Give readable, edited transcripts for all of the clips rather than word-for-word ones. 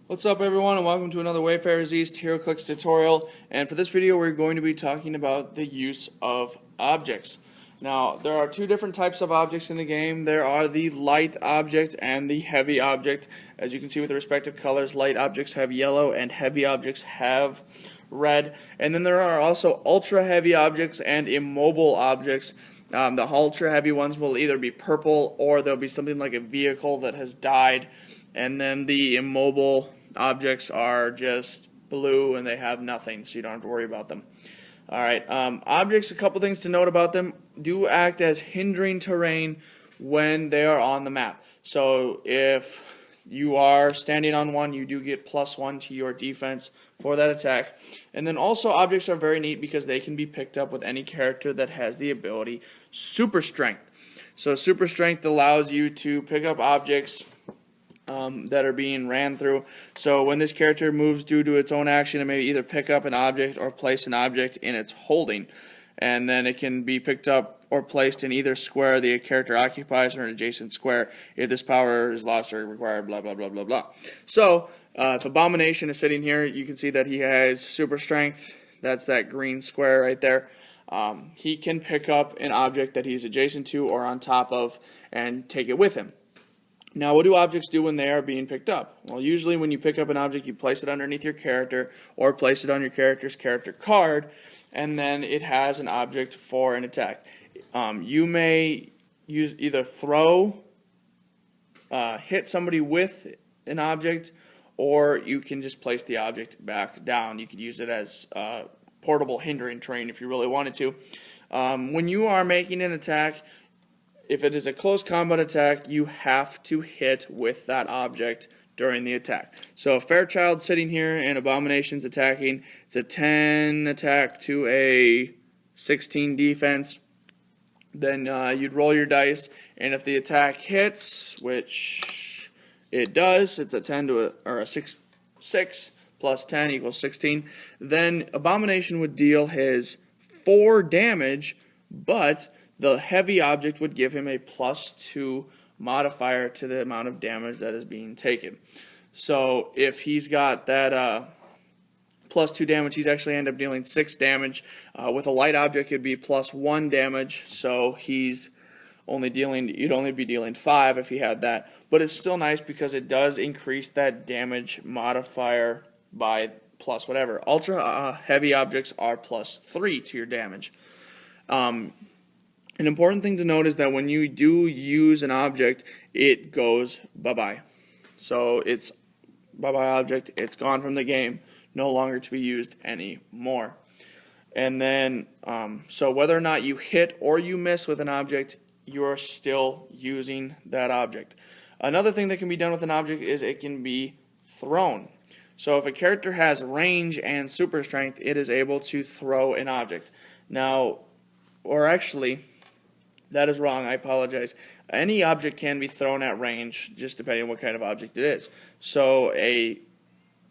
What's up everyone, and welcome to another Wayfarer's East Heroclix tutorial. And for this video we're going to be talking about the use of objects. Now there are two different types of objects in the game. There are the light object and the heavy object. As you can see with the respective colors, light objects have yellow and heavy objects have red. And then there are also ultra heavy objects and immobile objects. The ultra heavy ones will either be purple or there'll be something like a vehicle that has died. And then the immobile objects are just blue and they have nothing, so you don't have to worry about them. Alright, objects, a couple things to note about them, do act as hindering terrain when they are on the map. So if you are standing on one, you do get +1 to your defense for that attack. And then also objects are very neat because they can be picked up with any character that has the ability Super Strength. So Super Strength allows you to pick up objects that are being ran through. So when this character moves due to its own action, it may either pick up an object or place an object in its holding. And then it can be picked up or placed in either square the character occupies or an adjacent square if this power is lost or required, blah, blah, blah, blah, blah. So if Abomination is sitting here, you can see that he has Super Strength. That's that green square right there. He can pick up an object that he's adjacent to or on top of and take it with him. Now, what do objects do when they are being picked up? Well, usually when you pick up an object, you place it underneath your character or place it on your character's character card, and then it has an object for an attack. You may either throw, hit somebody with an object, or you can just place the object back down. You could use it as portable hindering terrain if you really wanted to. When you are making an attack, if it is a close combat attack, you have to hit with that object during the attack. So if Fairchild's sitting here and Abomination's attacking, it's a 10 attack to a 16 defense. Then you'd roll your dice, and if the attack hits, which it does, it's a 10 to a 6 plus 10 equals 16. Then Abomination would deal his 4 damage, but the heavy object would give him a +2 modifier to the amount of damage that is being taken. So if he's got that +2 damage, he's actually end up dealing 6 damage. With a light object, it'd be +1 damage. So he's only dealing, you'd only be dealing 5 if he had that. But it's still nice because it does increase that damage modifier by plus whatever. Ultra heavy objects are +3 to your damage. An important thing to note is that when you do use an object, it goes bye-bye. So it's bye-bye object, it's gone from the game, no longer to be used anymore. And then, so whether or not you hit or you miss with an object, you're still using that object. Another thing that can be done with an object is it can be thrown. So if a character has range and super strength, it is able to throw an object. Now, or actually, that is wrong, I apologize. Any object can be thrown at range, just depending on what kind of object it is. So a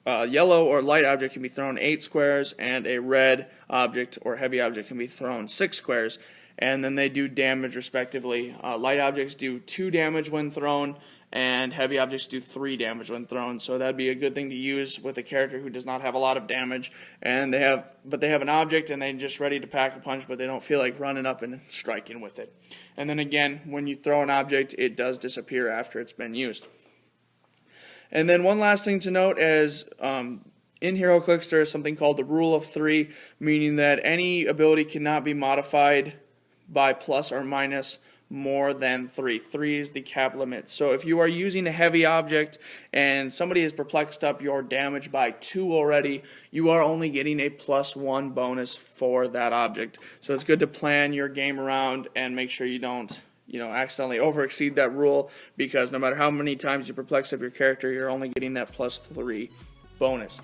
yellow or light object can be thrown 8 squares, and a red object or heavy object can be thrown 6 squares, and then they do damage respectively. Light objects do 2 damage when thrown, and heavy objects do 3 damage when thrown. So that'd be a good thing to use with a character who does not have a lot of damage, and they have an object and they're just ready to pack a punch, but they don't feel like running up and striking with it. And then again, when you throw an object, it does disappear after it's been used. And then one last thing to note is in Heroclix there is something called the rule of 3, meaning that any ability cannot be modified by plus or minus more than 3. 3 is the cap limit. So if you are using a heavy object and somebody has perplexed up your damage by 2 already, you are only getting a +1 bonus for that object. So it's good to plan your game around and make sure you don't, accidentally overexceed that rule, because no matter how many times you perplex up your character, you're only getting that +3 bonus.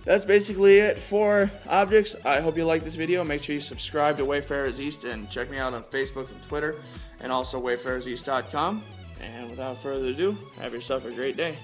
That's basically it for objects. I hope you liked this video. Make sure you subscribe to Wayfarer's East and check me out on Facebook and Twitter, and also wayfarerseast.com. And without further ado, have yourself a great day.